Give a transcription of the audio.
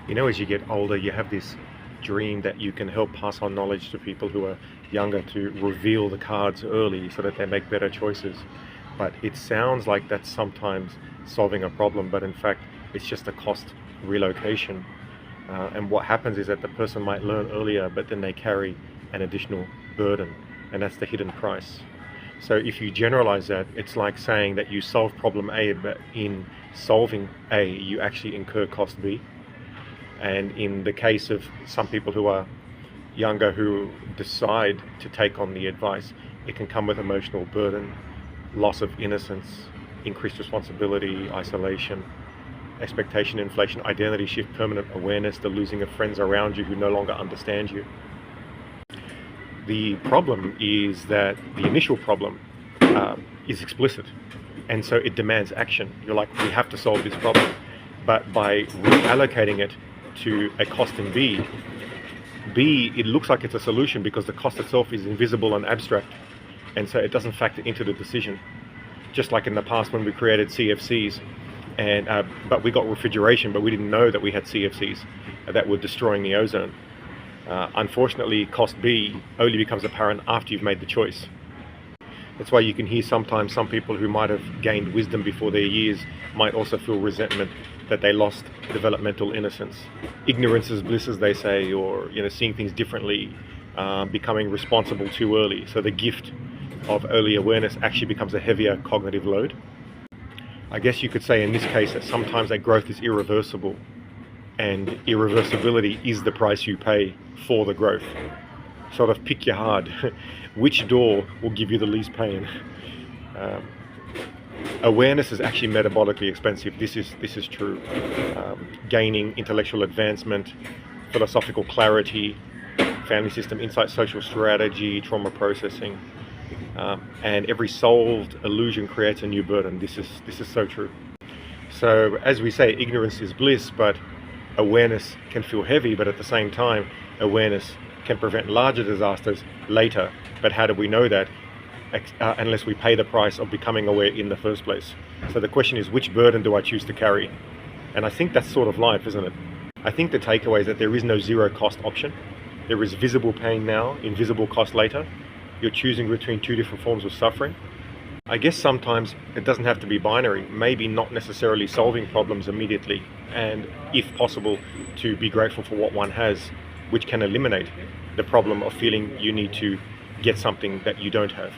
You know, as you get older, you have this dream that you can help pass on knowledge to people who are younger, to reveal the cards early so that they make better choices. But it sounds like that's sometimes solving a problem, but in fact, it's just a cost relocation. And what happens is that the person might learn earlier, but then they carry an additional burden, and that's the hidden price. So if you generalize that, it's like saying that you solve problem A, but in solving A, you actually incur cost B. And in the case of some people who are younger who decide to take on the advice, it can come with emotional burden, loss of innocence, increased responsibility, isolation, expectation inflation, identity shift, permanent awareness, the losing of friends around you who no longer understand you. The problem is that the initial problem is explicit, and so it demands action. You're like, we have to solve this problem. But by reallocating it to a cost in B, it looks like it's a solution because the cost itself is invisible and abstract, and so it doesn't factor into the decision. Just like in the past when we created CFCs, and but we got refrigeration, but we didn't know that we had CFCs that were destroying the ozone. Unfortunately, cost B only becomes apparent after you've made the choice. That's why you can hear sometimes some people who might have gained wisdom before their years might also feel resentment that they lost developmental innocence. Ignorance is bliss, as they say, or seeing things differently, becoming responsible too early. So the gift of early awareness actually becomes a heavier cognitive load. I guess you could say in this case that sometimes that growth is irreversible, and irreversibility is the price you pay for the growth. Sort of pick your hard. Which door will give you the least pain? Awareness is actually metabolically expensive. This is true. Gaining intellectual advancement, philosophical clarity, family system insight, social strategy, trauma processing, and every solved illusion creates a new burden. This is so true. So as we say, ignorance is bliss, but awareness can feel heavy. But at the same time, awareness can prevent larger disasters later. But how do we know that? Unless we pay the price of becoming aware in the first place. So the question is, which burden do I choose to carry? And I think that's sort of life, isn't it? I think the takeaway is that there is no zero cost option. There is visible pain now, invisible cost later. You're choosing between two different forms of suffering. I guess sometimes it doesn't have to be binary. Maybe not necessarily solving problems immediately, and if possible, to be grateful for what one has, which can eliminate the problem of feeling you need to get something that you don't have.